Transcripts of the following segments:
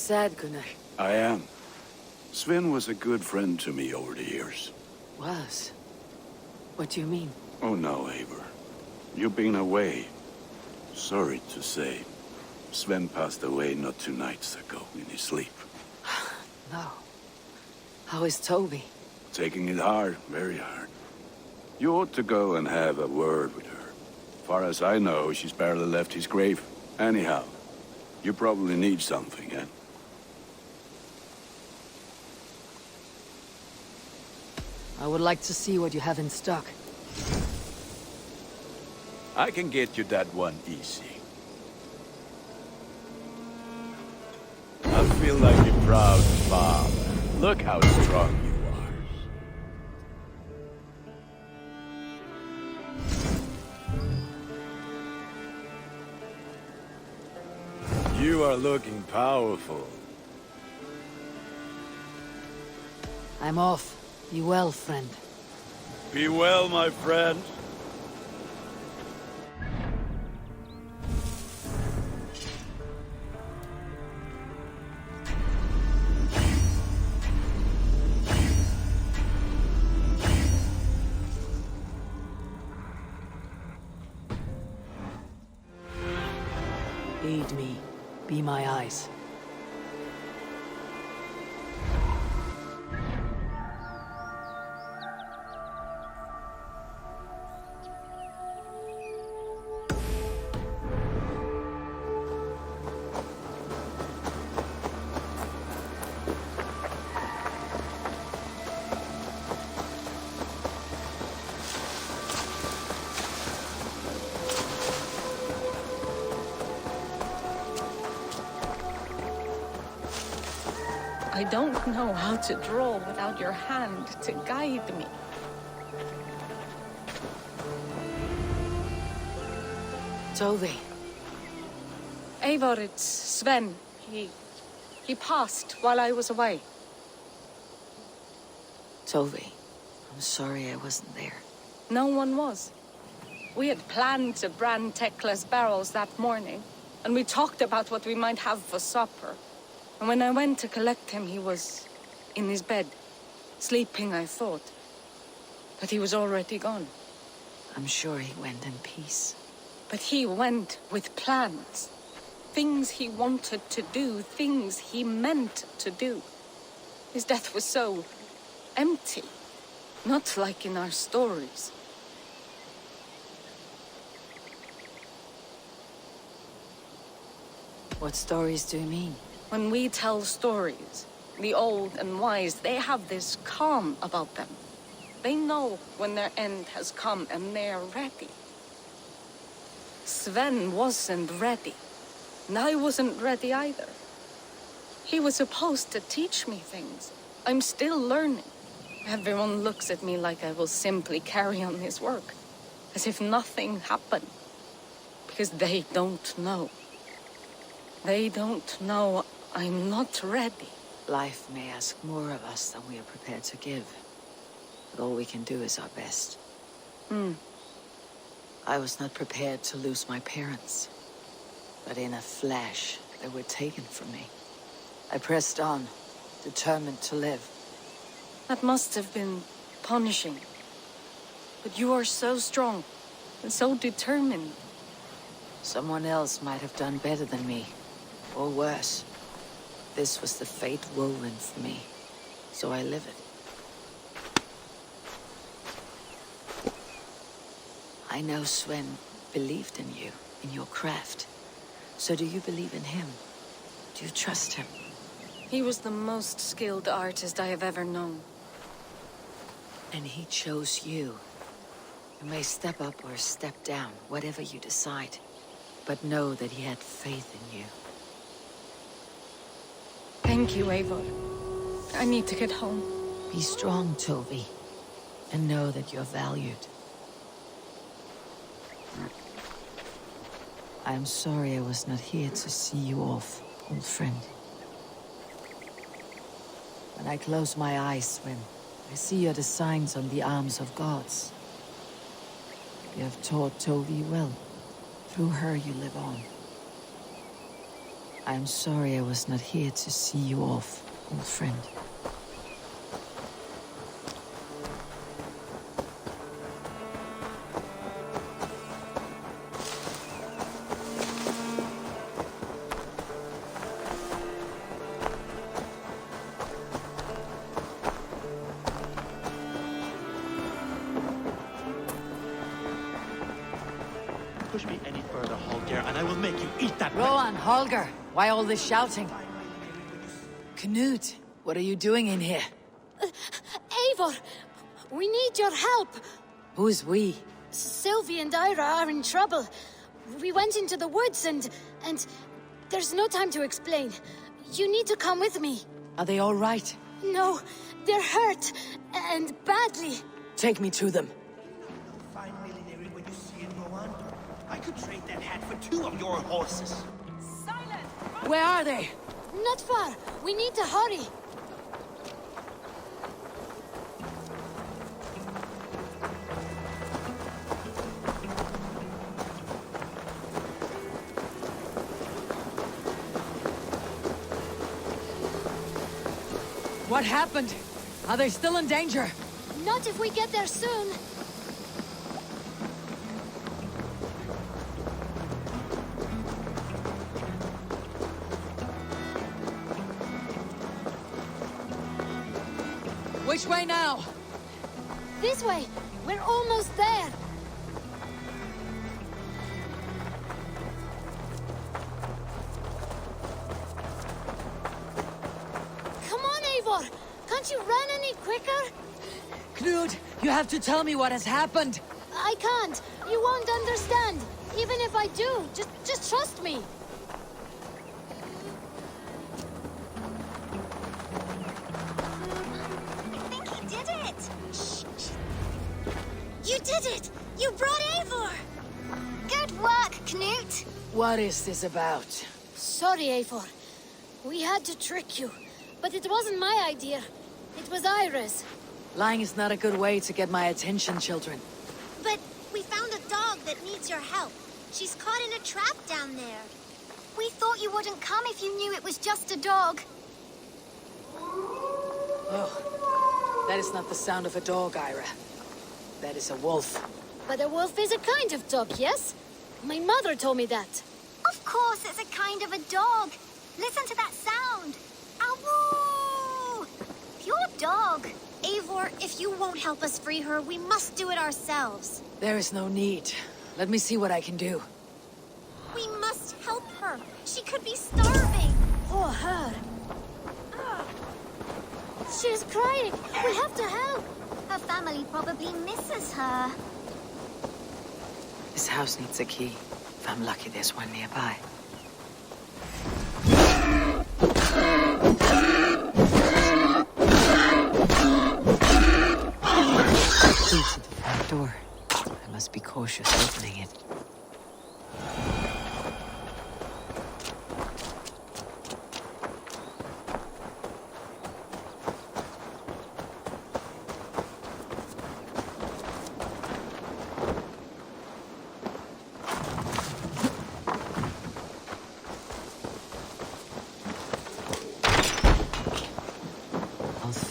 sad, Gunnar. I am. Sven was a good friend to me over the years. Was? What do you mean? Oh no, Eivor. You've been away. Sorry to say. Sven passed away not 2 nights ago in his sleep. No. How is Toby? Taking it hard, very hard. You ought to go and have a word with her. Far as I know, she's barely left his grave. Anyhow, you probably need something, eh? I would like to see what you have in stock. I can get you that one easy. I feel like a proud father. Look how strong you are. You are looking powerful. I'm off. Be well, friend. Be well, my friend. Lead me. Be my eyes. I don't know how to draw without your hand to guide me. Toby. Eivor, it's Sven. He passed while I was away. Toby. I'm sorry I wasn't there. No one was. We had planned to brand Tekla's barrels that morning, and we talked about what we might have for supper. And when I went to collect him, he was in his bed, sleeping, I thought. But he was already gone. I'm sure he went in peace. But he went with plans. Things he wanted to do, things he meant to do. His death was so empty, not like in our stories. What stories do you mean? When we tell stories, the old and wise, they have this calm about them. They know when their end has come and they are ready. Sven wasn't ready, and I wasn't ready either. He was supposed to teach me things. I'm still learning. Everyone looks at me like I will simply carry on his work, as if nothing happened, because they don't know. They don't know I'm not ready. Life may ask more of us than we are prepared to give. But all we can do is our best. I was not prepared to lose my parents. But in a flash, they were taken from me. I pressed on, determined to live. That must have been punishing. But you are so strong, and so determined. Someone else might have done better than me, or worse. This was the fate woven for me, so I live it. I know Sven believed in you, in your craft. So do you believe in him? Do you trust him? He was the most skilled artist I have ever known. And he chose you. You may step up or step down, whatever you decide. But know that he had faith in you. Thank you, Eivor. I need to get home. Be strong, Toby. And know that you're valued. I am sorry I was not here to see you off, old friend. When I close my eyes, Sven, I see your designs on the arms of gods. You have taught Toby well. Through her you live on. I am sorry I was not here to see you off, old friend. Push me any further, Holger, and I will make you eat that. Rowan, Holger, why all this shouting? Knut, what are you doing in here? Eivor, we need your help. Who's we? Sylvie and Ira are in trouble. We went into the woods and there's no time to explain. You need to come with me. Are they all right? No, they're hurt, and badly. Take me to them. Fine millinery when you see it, Rowan. I could trade that hat for 2 of your horses. Where are they? Not far. We need to hurry. What happened? Are they still in danger? Not if we get there soon. Which way now? This way. We're almost there. Come on, Eivor. Can't you run any quicker? Knut, you have to tell me what has happened. I can't. You won't understand. Even if I do, just trust me. I think he did it! Shh. You did it! You brought Eivor! Good work, Knut! What is this about? Sorry, Eivor. We had to trick you. But it wasn't my idea. It was Ira's. Lying is not a good way to get my attention, children. But we found a dog that needs your help. She's caught in a trap down there. We thought you wouldn't come if you knew it was just a dog. Oh, that is not the sound of a dog, Ira. That is a wolf. But a wolf is a kind of dog, yes? My mother told me that. Of course it's a kind of a dog. Listen to that sound. Awoo! Pure dog. Eivor, if you won't help us free her, we must do it ourselves. There is no need. Let me see what I can do. We must help her. She could be starving. Oh, her. She's crying. We have to help. Her family probably misses her. This house needs a key. If I'm lucky, there's one nearby. Key to the front door. I must be cautious opening it.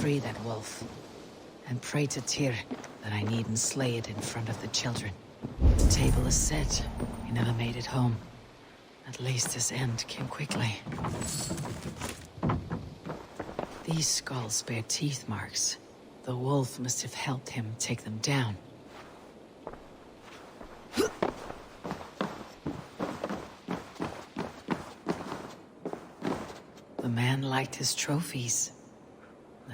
Free that wolf, and pray to Tyr that I needn't slay it in front of the children. The table is set. We never made it home. At least his end came quickly. These skulls bear teeth marks. The wolf must have helped him take them down. The man liked his trophies.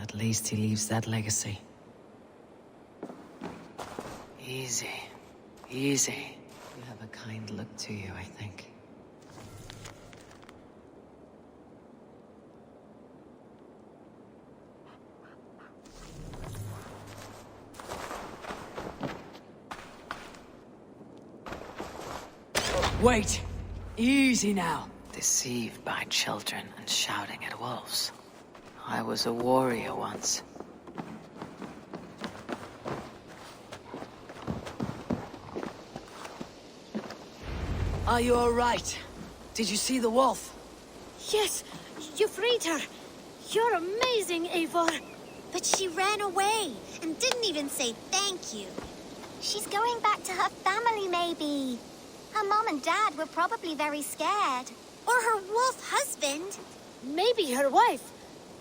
At least he leaves that legacy. Easy. Easy. You have a kind look to you, I think. Wait! Easy now! Deceived by children and shouting at wolves. I was a warrior once. Are you all right? Did you see the wolf? Yes, you freed her. You're amazing, Eivor. But she ran away and didn't even say thank you. She's going back to her family, maybe. Her mom and dad were probably very scared. Or her wolf husband. Maybe her wife.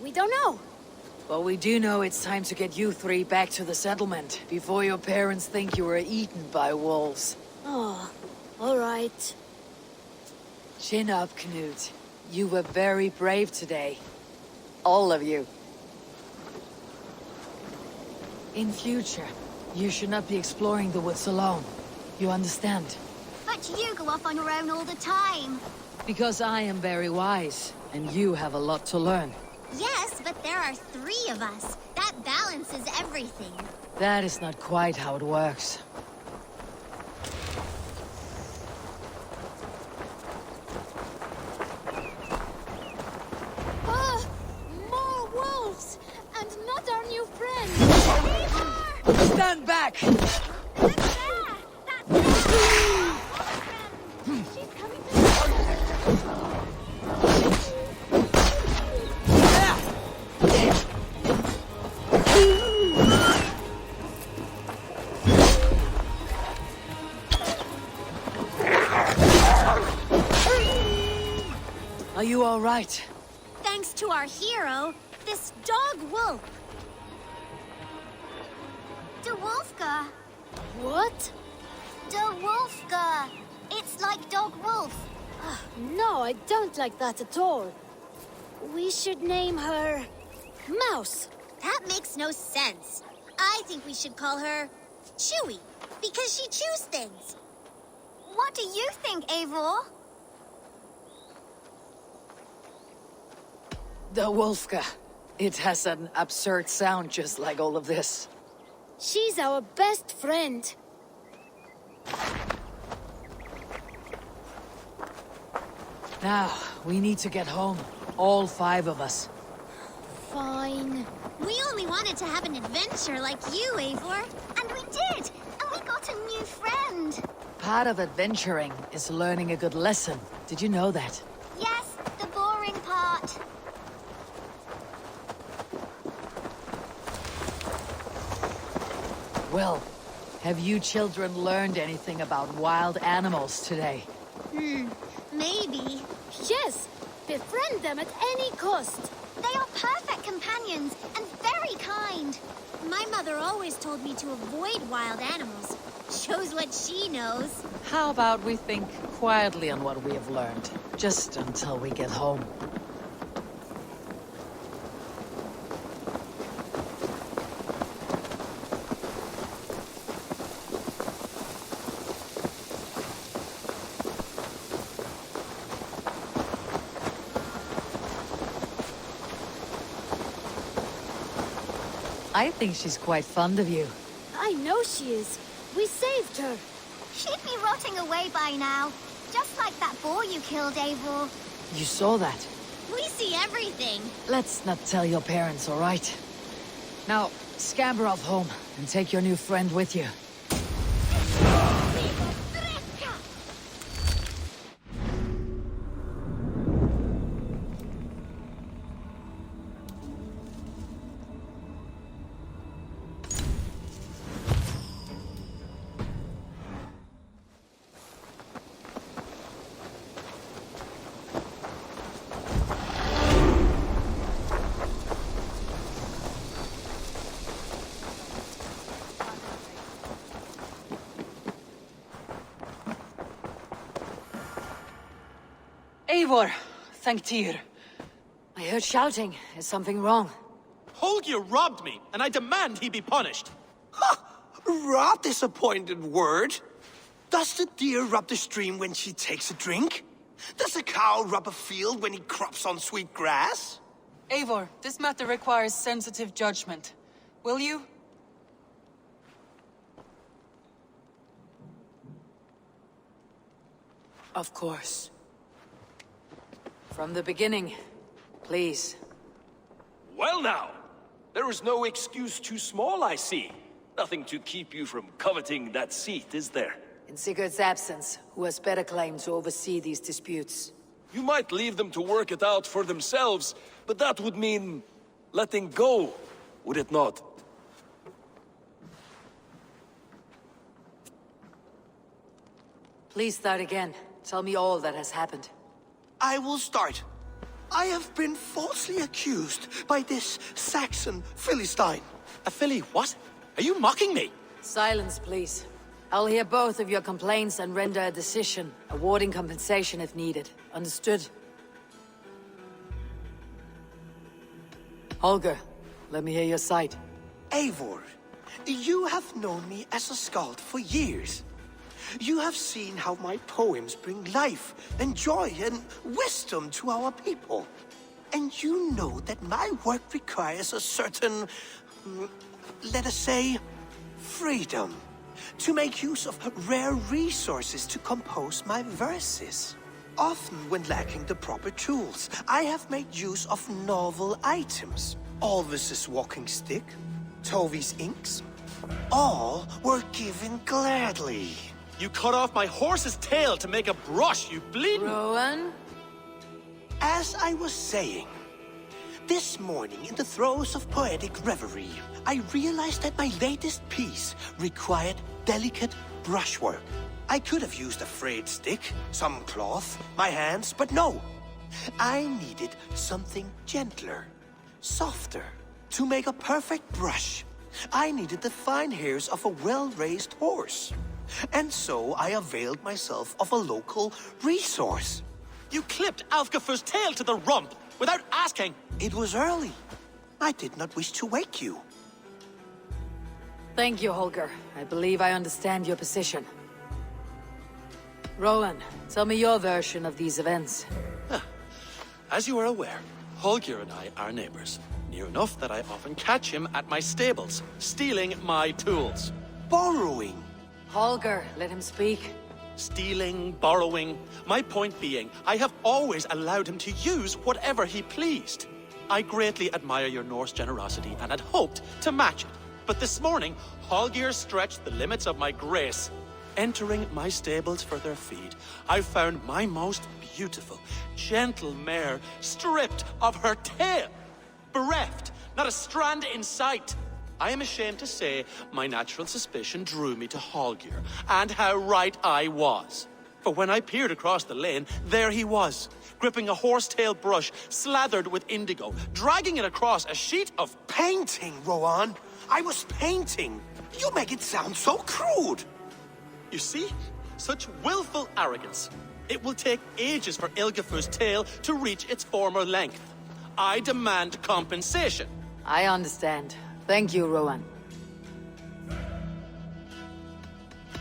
We don't know. But we do know it's time to get you three back to the settlement, before your parents think you were eaten by wolves. Oh, all right. Chin up, Knut. You were very brave today. All of you. In future, you should not be exploring the woods alone. You understand? But you go off on your own all the time. Because I am very wise, and you have a lot to learn. Yes, but there are 3 of us. That balances everything. That is not quite how it works. Ah, more wolves! And not our new friend! Stand back! That's there! That's there! She's coming to Are you all right? Thanks to our hero, this dog wolf. DWOLFG. What? DWOLFG. It's like dog wolf. No, I don't like that at all. We should name her... Mouse. That makes no sense. I think we should call her Chewy, because she chews things. What do you think, Eivor? The Wolfka. It has an absurd sound just like all of this. She's our best friend. Now, we need to get home. All 5 of us. Fine. We only wanted to have an adventure like you, Eivor. And we did! And we got a new friend. Part of adventuring is learning a good lesson. Did you know that? Yes, the boring part. Well, have you children learned anything about wild animals today? Maybe. Yes, befriend them at any cost. They are perfect companions and very kind. My mother always told me to avoid wild animals. Shows what she knows. How about we think quietly on what we have learned, just until we get home? I think she's quite fond of you. I know she is. We saved her. She'd be rotting away by now. Just like that boar you killed, Eivor. You saw that? We see everything. Let's not tell your parents, all right? Now, scamper off home and take your new friend with you. Eivor, thank Tyr. I heard shouting. Is something wrong? Holger robbed me, and I demand he be punished. Rot disappointed word. Does the deer rub the stream when she takes a drink? Does the cow rub a field when he crops on sweet grass? Eivor, this matter requires sensitive judgment. Will you? Of course. From the beginning, please. Well now, there is no excuse too small, I see. Nothing to keep you from coveting that seat, is there? In Sigurd's absence, who has better claim to oversee these disputes? You might leave them to work it out for themselves, but that would mean letting go, would it not? Please start again. Tell me all that has happened. I will start. I have been falsely accused by this Saxon Philistine. A Philly what? Are you mocking me? Silence, please. I'll hear both of your complaints and render a decision, awarding compensation if needed. Understood? Holger, let me hear your side. Eivor, you have known me as a skald for years. You have seen how my poems bring life and joy and wisdom to our people. And you know that my work requires a certain, let us say, freedom. To make use of rare resources to compose my verses. Often when lacking the proper tools, I have made use of novel items. Alvis's walking stick, Tovi's inks. All were given gladly. You cut off my horse's tail to make a brush, you bleeding... Rowan? As I was saying, this morning in the throes of poetic reverie, I realized that my latest piece required delicate brushwork. I could have used a frayed stick, some cloth, my hands, but no. I needed something gentler, softer. To make a perfect brush, I needed the fine hairs of a well-raised horse. And so I availed myself of a local resource. You clipped Alfgafu's tail to the rump without asking. It was early. I did not wish to wake you. Thank you, Holger. I believe I understand your position. Rowan, tell me your version of these events. As you are aware, Holger and I are neighbors. Near enough that I often catch him at my stables, stealing my tools. Borrowing. Holger, let him speak. Stealing, borrowing. My point being, I have always allowed him to use whatever he pleased. I greatly admire your Norse generosity and had hoped to match it. But this morning, Holger stretched the limits of my grace. Entering my stables for their feed, I found my most beautiful, gentle mare stripped of her tail. Bereft, not a strand in sight. I am ashamed to say my natural suspicion drew me to Holger, and how right I was. For when I peered across the lane, there he was, gripping a horsetail brush slathered with indigo, dragging it across a sheet of... Painting, Rowan. I was painting. You make it sound so crude. You see? Such willful arrogance. It will take ages for Ilgefu's tail to reach its former length. I demand compensation. I understand. Thank you, Rowan.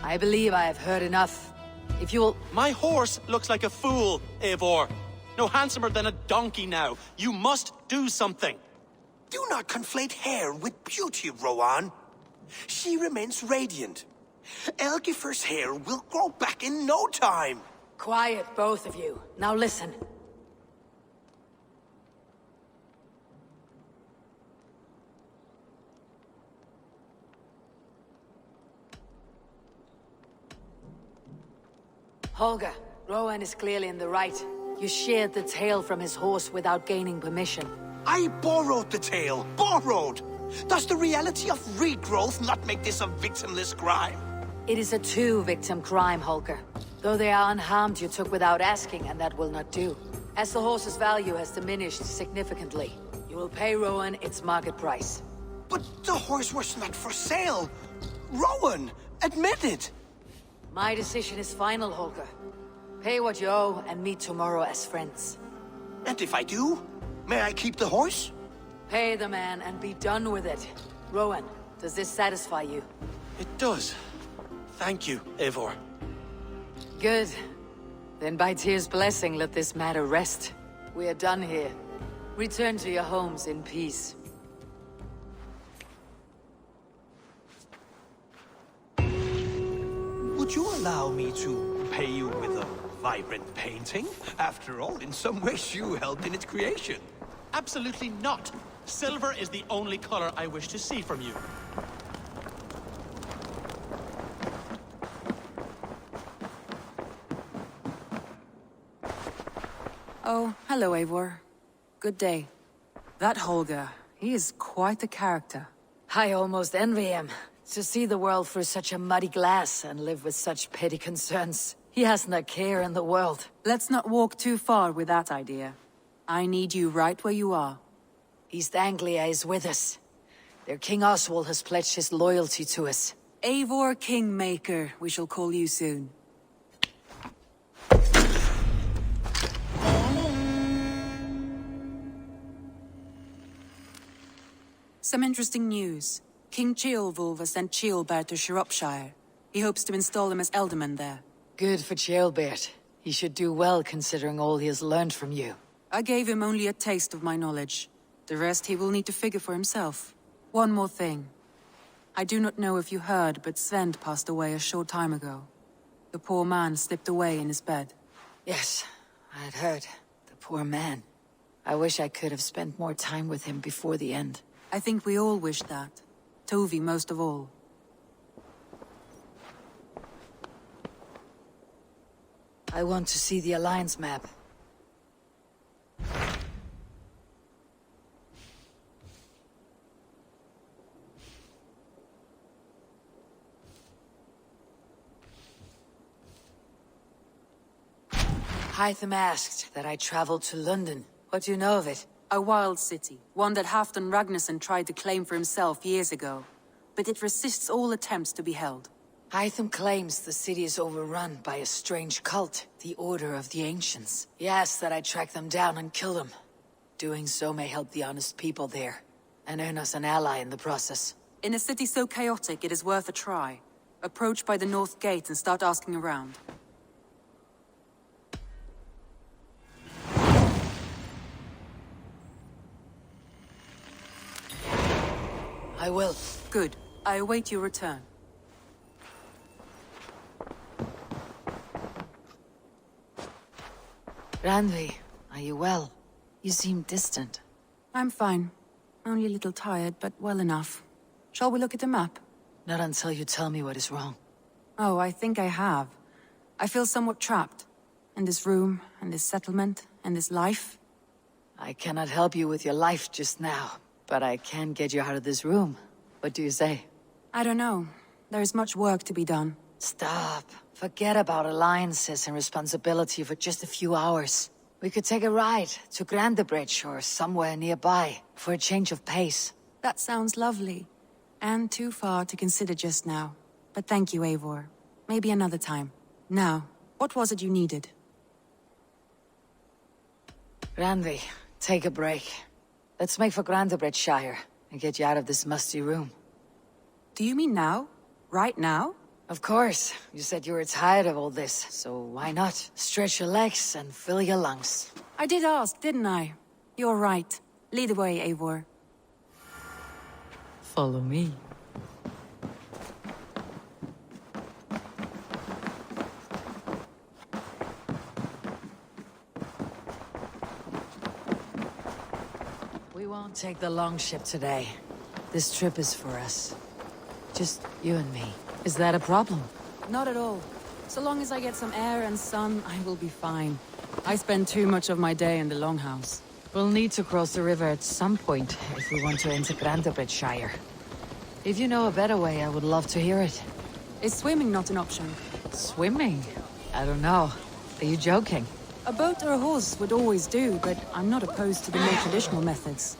I believe I have heard enough. If you will... My horse looks like a fool, Eivor. No handsomer than a donkey now. You must do something. Do not conflate hair with beauty, Rowan. She remains radiant. Elgifer's hair will grow back in no time. Quiet, both of you. Now listen. Holger, Rowan is clearly in the right. You sheared the tail from his horse without gaining permission. I borrowed the tail. Borrowed! Does the reality of regrowth not make this a victimless crime? It is a two-victim crime, Holger. Though they are unharmed, you took without asking, and that will not do. As the horse's value has diminished significantly, you will pay Rowan its market price. But the horse was not for sale. Rowan, admit it. My decision is final, Holger. Pay what you owe and meet tomorrow as friends. And if I do, may I keep the horse? Pay the man and be done with it. Rowan, does this satisfy you? It does. Thank you, Eivor. Good. Then by Tyr's blessing, let this matter rest. We are done here. Return to your homes in peace. Would you allow me to pay you with a vibrant painting? After all, in some ways you helped in its creation. Absolutely not. Silver is the only color I wish to see from you. Oh, hello, Eivor. Good day. That Holger, he is quite a character. I almost envy him. To see the world through such a muddy glass and live with such petty concerns. He hasn't a care in the world. Let's not walk too far with that idea. I need you right where you are. East Anglia is with us. Their King Oswald has pledged his loyalty to us. Eivor Kingmaker, we shall call you soon. Some interesting news. King Ceolwulf has sent Ceolbert to Shropshire. He hopes to install him as Elderman there. Good for Ceolbert. He should do well considering all he has learned from you. I gave him only a taste of my knowledge. The rest he will need to figure for himself. One more thing. I do not know if you heard, but Svend passed away a short time ago. The poor man slipped away in his bed. Yes, I had heard. The poor man. I wish I could have spent more time with him before the end. I think we all wish that. Tovi most of all. I want to see the Alliance map. Hytham asked that I traveled to London. What do you know of it? A wild city, one that Halfdan Ragnarsson tried to claim for himself years ago. But it resists all attempts to be held. Hytham claims the city is overrun by a strange cult, the Order of the Ancients. He asks that I track them down and kill them. Doing so may help the honest people there, and earn us an ally in the process. In a city so chaotic, it is worth a try. Approach by the North Gate and start asking around. I will. Good. I await your return. Randvi, are you well? You seem distant. I'm fine. Only a little tired, but well enough. Shall we look at the map? Not until you tell me what is wrong. Oh, I think I have. I feel somewhat trapped. In this room, and this settlement, and this life. I cannot help you with your life just now, but I can get you out of this room. What do you say? I don't know. There is much work to be done. Stop. Forget about alliances and responsibility for just a few hours. We could take a ride to Grandebridge or somewhere nearby for a change of pace. That sounds lovely. And too far to consider just now. But thank you, Eivor. Maybe another time. Now, what was it you needed? Randvi, take a break. Let's make for Grandebridgeshire and get you out of this musty room. Do you mean now? Right now? Of course. You said you were tired of all this, so why not? Stretch your legs and fill your lungs. I did ask, didn't I? You're right. Lead the way, Eivor. Follow me. We won't take the long ship today. This trip is for us. Just you and me. Is that a problem? Not at all. So long as I get some air and sun, I will be fine. I spend too much of my day in the Longhouse. We'll need to cross the river at some point if we want to enter Grandebridgeshire. If you know a better way, I would love to hear it. Is swimming not an option? Swimming? I don't know. Are you joking? A boat or a horse would always do, but I'm not opposed to the more traditional methods.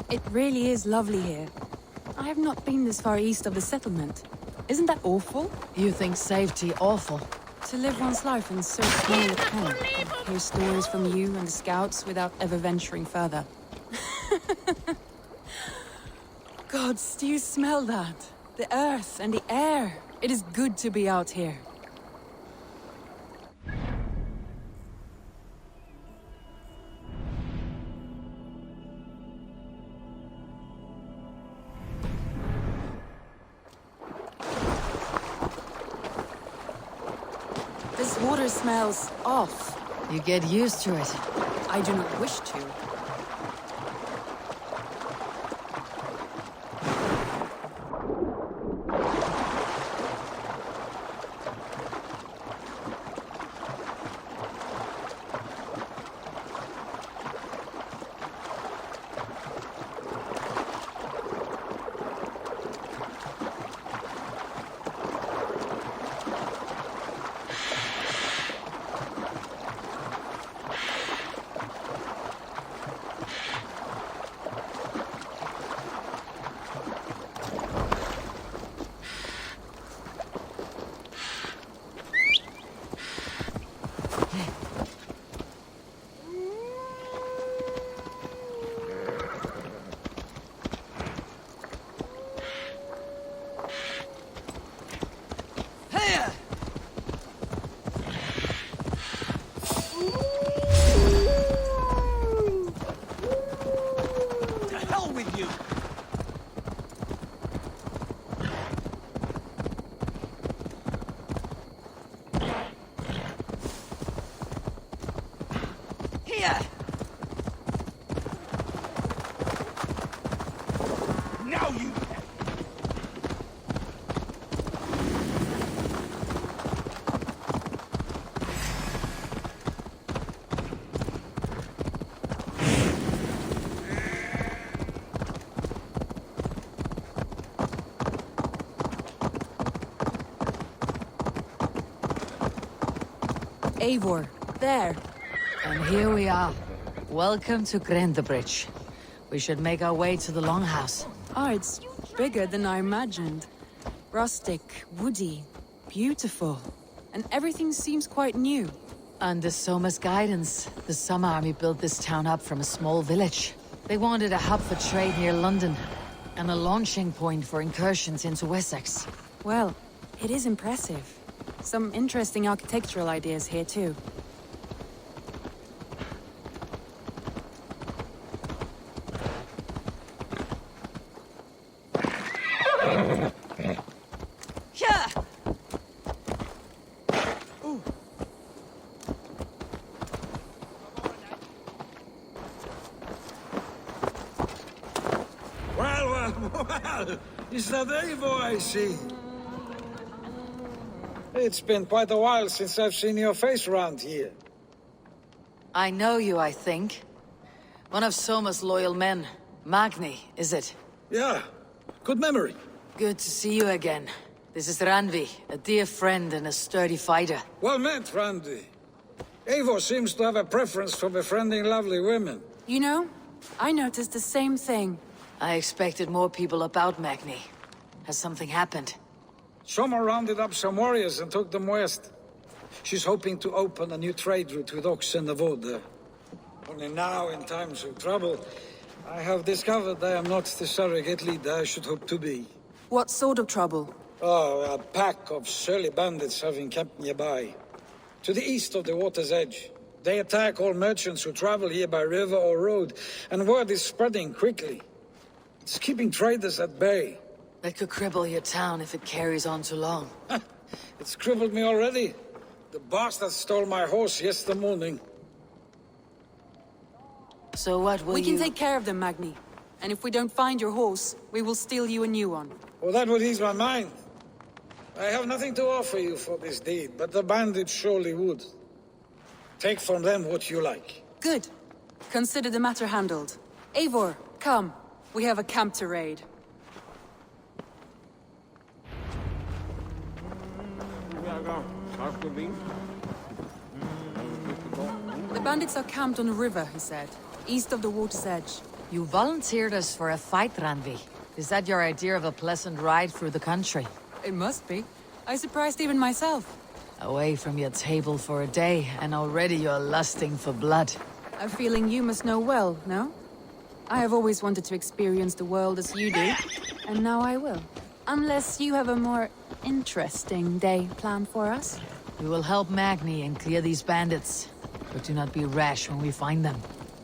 It really is lovely here. I have not been this far east of the settlement. Isn't that awful? You think safety awful? To live one's life in so small a tent, and hear stories from you and the scouts without ever venturing further. Gods, do you smell that? The earth and the air. It is good to be out here. This water smells off. You get used to it. I do not wish to. Eivor, there. And here we are. Welcome to Grendabridge. We should make our way to the Longhouse. Oh, it's bigger than I imagined. Rustic, woody, beautiful. And everything seems quite new. Under Soma's guidance, the Summer Army built this town up from a small village. They wanted a hub for trade near London, and a launching point for incursions into Wessex. Well, it is impressive. Some interesting architectural ideas here, too. Yeah! Ooh. Well, is that Eivor I see? It's been quite a while since I've seen your face around here. I know you, I think. One of Soma's loyal men. Magni, is it? Yeah, good memory. Good to see you again. This is Randvi, a dear friend and a sturdy fighter. Well met, Randvi. Eivor seems to have a preference for befriending lovely women. You know, I noticed the same thing. I expected more people about Magni. Has something happened? Soma rounded up some warriors and took them west. She's hoping to open a new trade route with oxen and wood there. Only now, in times of trouble, I have discovered I am not the surrogate leader I should hope to be. What sort of trouble? Oh, a pack of surly bandits have encamped nearby. To the east of the water's edge. They attack all merchants who travel here by river or road, and word is spreading quickly. It's keeping traders at bay. That could cripple your town if it carries on too long. It's crippled me already. The bastard stole my horse yesterday morning. So what will We can take care of them, Magni. And if we don't find your horse, we will steal you a new one. Well, that would ease my mind. I have nothing to offer you for this deed, but the bandits surely would. Take from them what you like. Good. Consider the matter handled. Eivor, come. We have a camp to raid. The bandits are camped on a river, he said, east of the water's edge. You volunteered us for a fight, Randvi. Is that your idea of a pleasant ride through the country? It must be. I surprised even myself. Away from your table for a day, and already you're lusting for blood. A feeling you must know well, no? I have always wanted to experience the world as you do, and now I will. Unless you have a more interesting day planned for us. We will help Magni and clear these bandits. But do not be rash when we find them.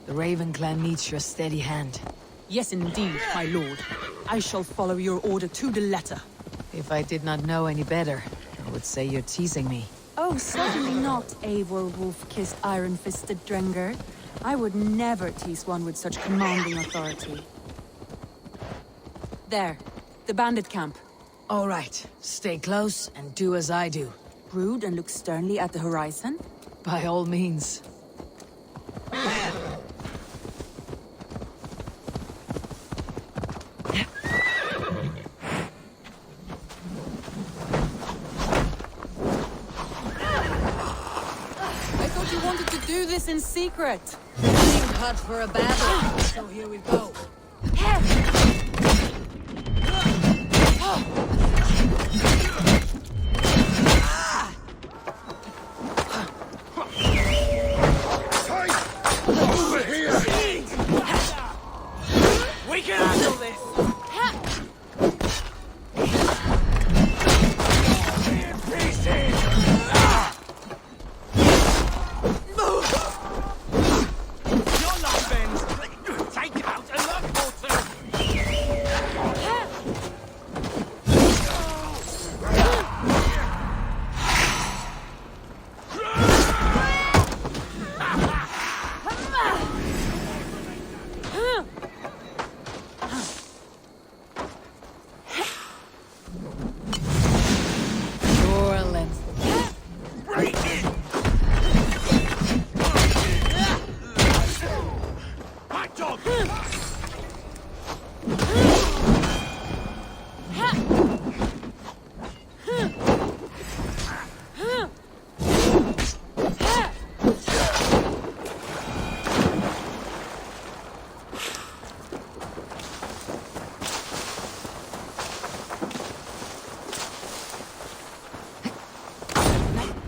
The Raven clan needs your steady hand. Yes, indeed, my lord. I shall follow your order to the letter. If I did not know any better, I would say you're teasing me. Oh, certainly not, Eivor wolf-kissed iron-fisted Drenger. I would never tease one with such commanding authority. There, the bandit camp. All right, stay close and do as I do. Brood and look sternly at the horizon? By all means. Do this in secret. Being cut for a battle, so here we go. Over here! We can handle this!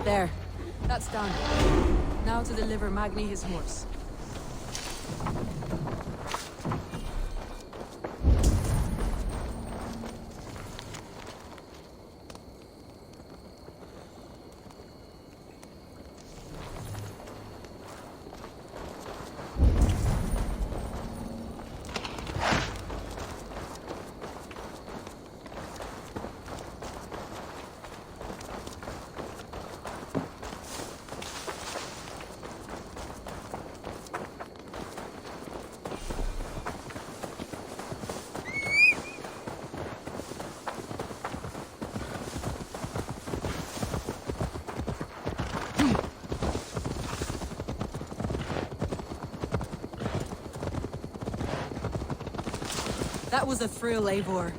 There. That's done. Now to deliver Magni his horse. That was a thrill, Eivor.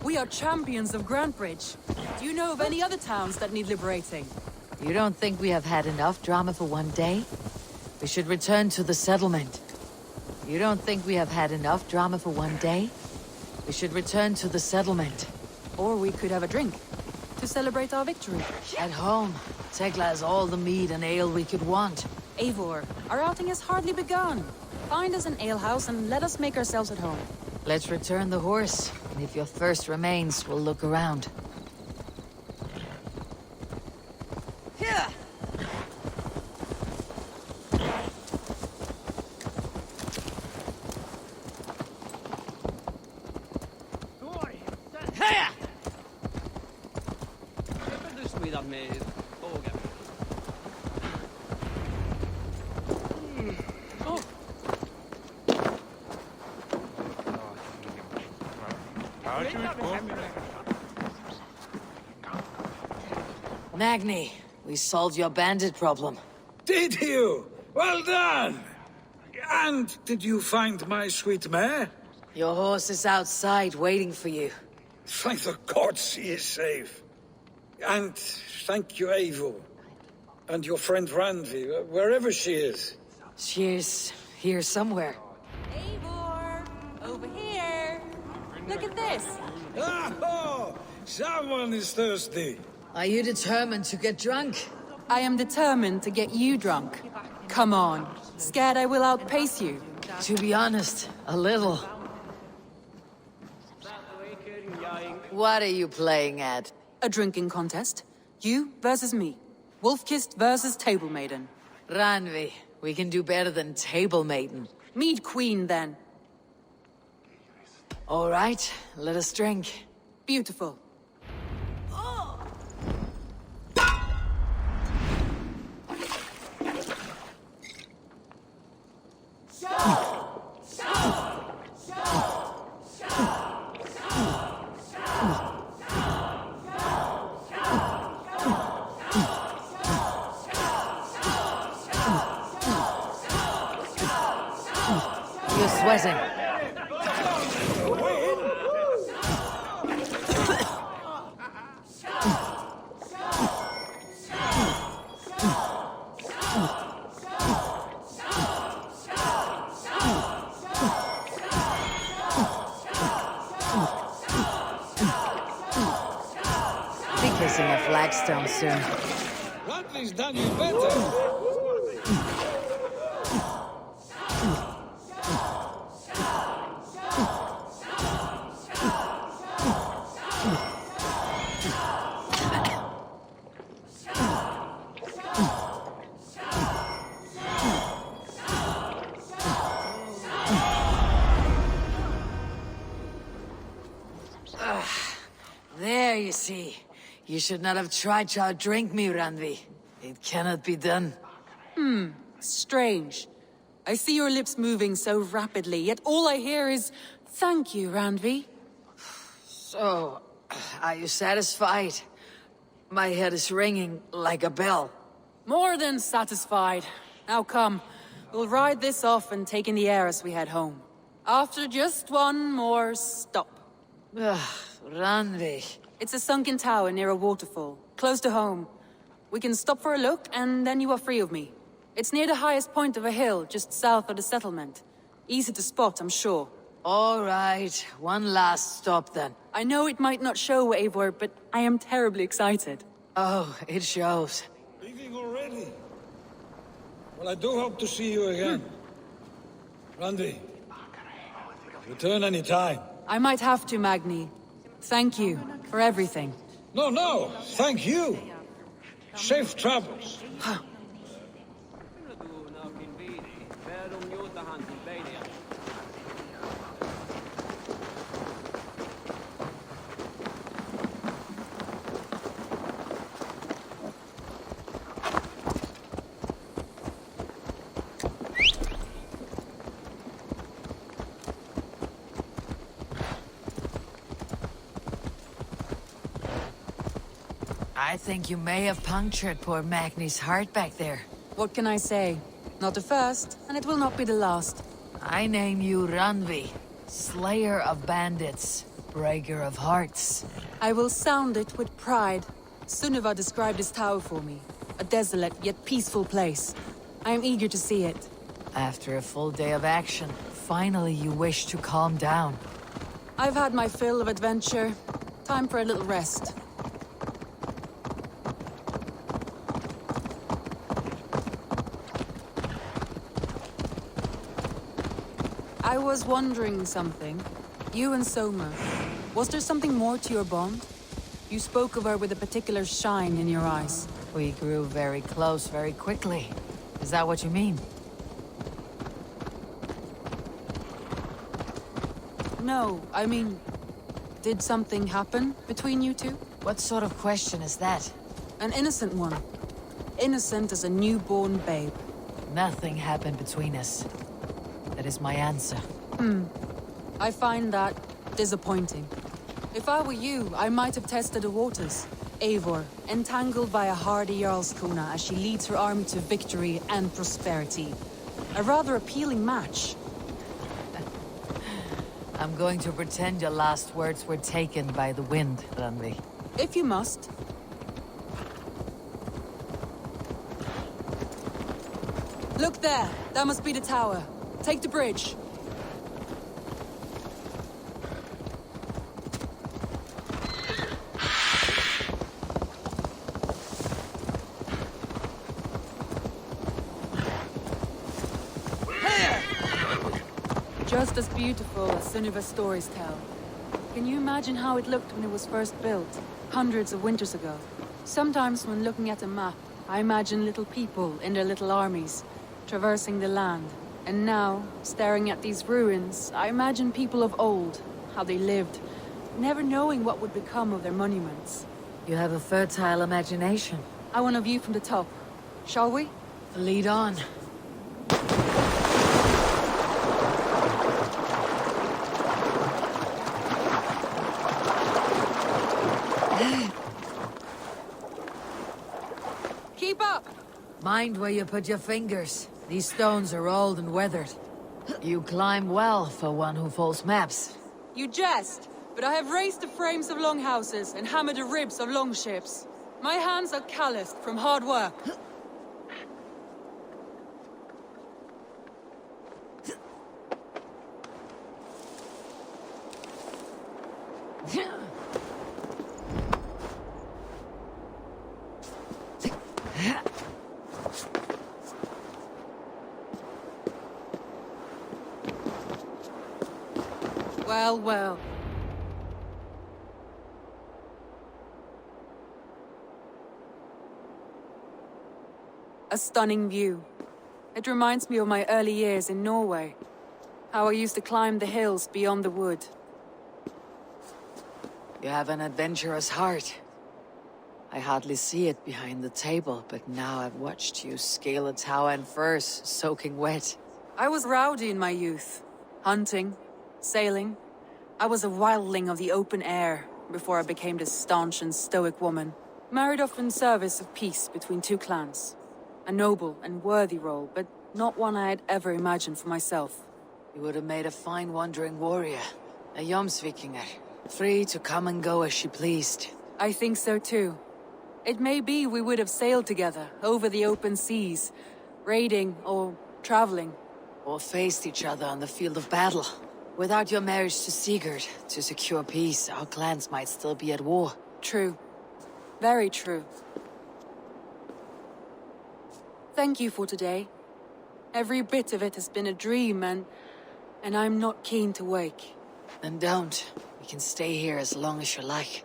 We are champions of Grantbridge. Do you know of any other towns that need liberating? You don't think we have had enough drama for one day? We should return to the settlement. You don't think we have had enough drama for one day? We should return to the settlement. Or we could have a drink, to celebrate our victory. At home, Tekla has all the mead and ale we could want. Eivor, our outing has hardly begun. Find us an alehouse and let us make ourselves at home. Let's return the horse, and if your thirst remains, we'll look around. Here! Here! Magni, we solved your bandit problem. Did you? Well done! And did you find my sweet mare? Your horse is outside waiting for you. Thank the gods she is safe. And thank you, Eivor. And your friend Randvi, wherever she is. She is here somewhere. Eivor! Over here! Look at this! Oh, Someone is thirsty. Are you determined to get drunk? I am determined to get you drunk. Come on. Scared I will outpace you? To be honest, a little. What are you playing at? A drinking contest. You versus me. Wolf-kissed versus Table Maiden. Randvi, we can do better than Table Maiden. Mead Queen, then. All right, let us drink. Beautiful. You're sweating. Be kissing a flagstone soon. Randvi's done you better. There, you see. You should not have tried to outdrink me, Randvi. It cannot be done. Strange. I see your lips moving so rapidly, yet all I hear is, "Thank you, Randvi." So, are you satisfied? My head is ringing like a bell. More than satisfied. Now come, we'll ride this off and take in the air as we head home. After just one more stop. Randvi. It's a sunken tower near a waterfall, close to home. We can stop for a look, and then you are free of me. It's near the highest point of a hill, just south of the settlement. Easy to spot, I'm sure. All right, one last stop then. I know it might not show, Eivor, but I am terribly excited. Oh, it shows. Leaving already? Well, I do hope to see you again. Randvi, return any time. I might have to, Magni. Thank you for everything. No, thank you. Safe travels. I think you may have punctured poor Magni's heart back there. What can I say? Not the first, and it will not be the last. I name you Randvi, Slayer of Bandits, Breaker of Hearts. I will sound it with pride. Sunniva described this tower for me. A desolate yet peaceful place. I am eager to see it. After a full day of action, finally you wish to calm down. I've had my fill of adventure. Time for a little rest. I was wondering something. You and Soma. Was there something more to your bond? You spoke of her with a particular shine in your eyes. We grew very close very quickly. Is that what you mean? No, I mean... Did something happen between you two? What sort of question is that? An innocent one. Innocent as a newborn babe. Nothing happened between us. That is my answer. I find that disappointing. If I were you, I might have tested the waters. Eivor, entangled by a hardy Jarlskona as she leads her army to victory and prosperity. A rather appealing match. I'm going to pretend your last words were taken by the wind, Randvi. If you must. Look there! That must be the tower. Take the bridge. just as beautiful as Sunniva's stories tell. Can you imagine how it looked when it was first built, hundreds of winters ago? Sometimes when looking at a map, I imagine little people in their little armies, traversing the land. And now, staring at these ruins, I imagine people of old, how they lived, never knowing what would become of their monuments. You have a fertile imagination. I want a view from the top. Shall we? Lead on. Keep up! Mind where you put your fingers. These stones are old and weathered. You climb well for one who folds maps. You jest, but I have raised the frames of longhouses and hammered the ribs of longships. My hands are calloused from hard work. Well, well. A stunning view. It reminds me of my early years in Norway. How I used to climb the hills beyond the wood. You have an adventurous heart. I hardly see it behind the table, but now I've watched you scale a tower in furs, soaking wet. I was rowdy in my youth. Hunting, sailing. I was a wildling of the open air before I became this staunch and stoic woman. Married off in service of peace between two clans. A noble and worthy role, but not one I had ever imagined for myself. You would have made a fine wandering warrior. A Jomsvikinger. Free to come and go as she pleased. I think so too. It may be we would have sailed together over the open seas, raiding or traveling. Or faced each other on the field of battle. Without your marriage to Sigurd, to secure peace, our clans might still be at war. True. Very true. Thank you for today. Every bit of it has been a dream, and I'm not keen to wake. Then don't. We can stay here as long as you like.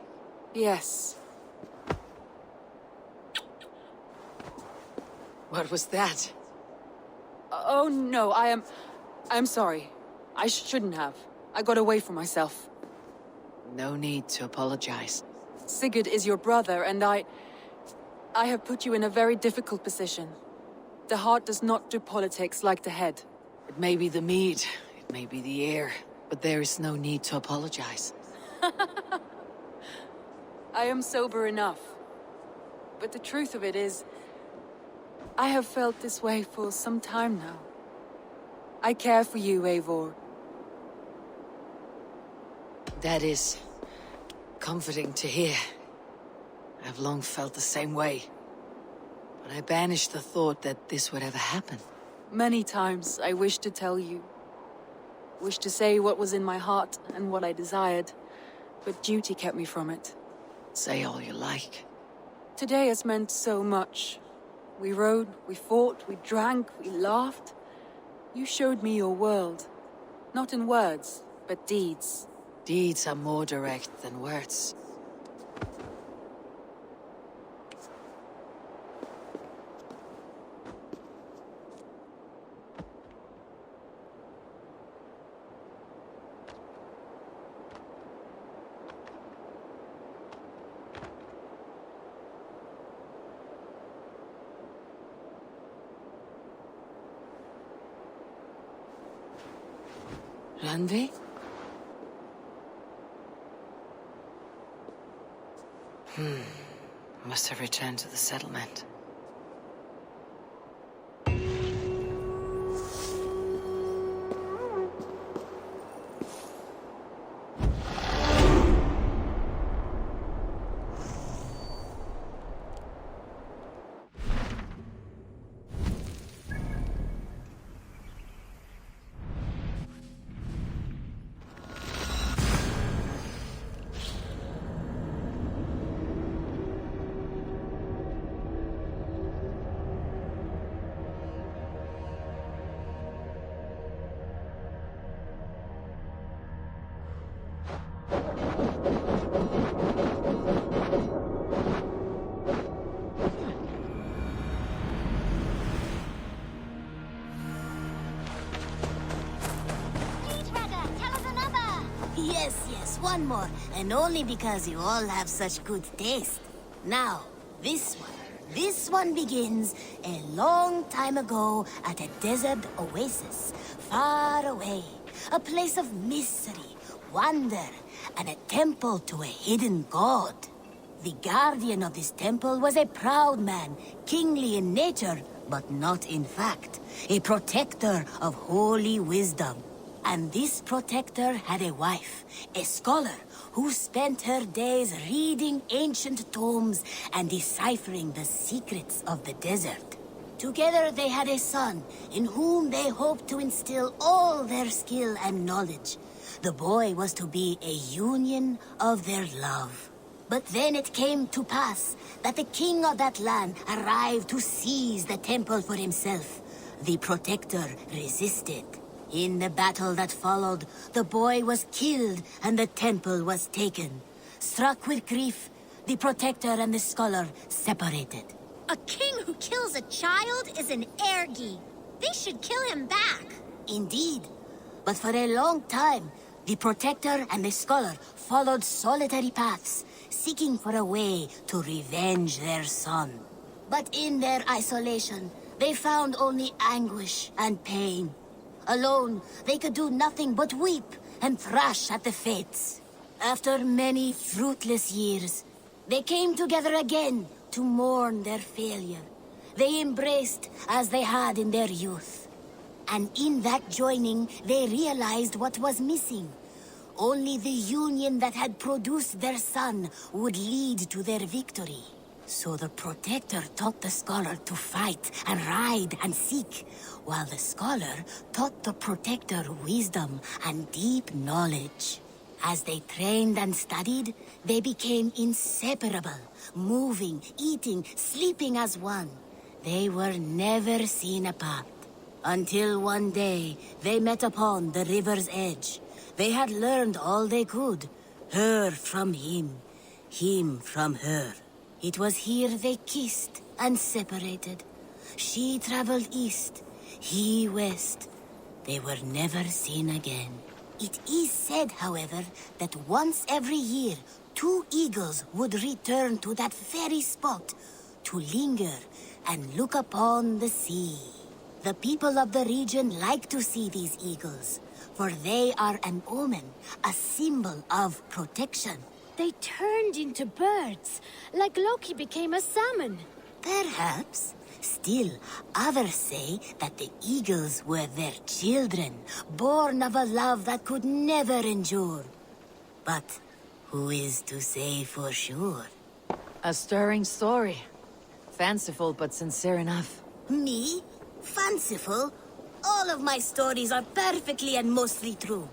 Yes. What was that? Oh no, I'm sorry. I shouldn't have. I got away from myself. No need to apologize. Sigurd is your brother, and I have put you in a very difficult position. The heart does not do politics like the head. It may be the mead, it may be the air, but there is no need to apologize. I am sober enough. But the truth of it is, I have felt this way for some time now. I care for you, Eivor. That is comforting to hear. I've long felt the same way. But I banished the thought that this would ever happen. Many times I wished to tell you. Wished to say what was in my heart and what I desired. But duty kept me from it. Say all you like. Today has meant so much. We rode, we fought, we drank, we laughed. You showed me your world. Not in words, but deeds. Deeds are more direct than words. Randvi? Must have returned to the settlement. Yes, one more. And only because you all have such good taste. Now, this one begins a long time ago at a desert oasis, far away. A place of mystery, wonder, and a temple to a hidden god. The guardian of this temple was a proud man, kingly in nature, but not in fact. A protector of holy wisdom. And this protector had a wife, a scholar, who spent her days reading ancient tomes and deciphering the secrets of the desert. Together they had a son, in whom they hoped to instill all their skill and knowledge. The boy was to be a union of their love. But then it came to pass that the king of that land arrived to seize the temple for himself. The protector resisted. In the battle that followed, the boy was killed and the temple was taken. Struck with grief, the protector and the scholar separated. A king who kills a child is an ergi. They should kill him back. Indeed. But for a long time, the protector and the scholar followed solitary paths, seeking for a way to revenge their son. But in their isolation, they found only anguish and pain. Alone, they could do nothing but weep and thrash at the fates. After many fruitless years, they came together again to mourn their failure. They embraced as they had in their youth. And in that joining, they realized what was missing. Only the union that had produced their son would lead to their victory. So the protector taught the scholar to fight and ride and seek, while the scholar taught the protector wisdom and deep knowledge. As they trained and studied, they became inseparable, moving, eating, sleeping as one. They were never seen apart. Until one day, they met upon the river's edge. They had learned all they could, her from him from her. It was here they kissed and separated. She traveled east, he west. They were never seen again. It is said, however, that once every year, 2 eagles would return to that very spot to linger and look upon the sea. The people of the region like to see these eagles, for they are an omen, a symbol of protection. They turned into birds, like Loki became a salmon. Perhaps. Still, others say that the eagles were their children, born of a love that could never endure. But who is to say for sure? A stirring story. Fanciful but sincere enough. Me? Fanciful? All of my stories are perfectly and mostly true.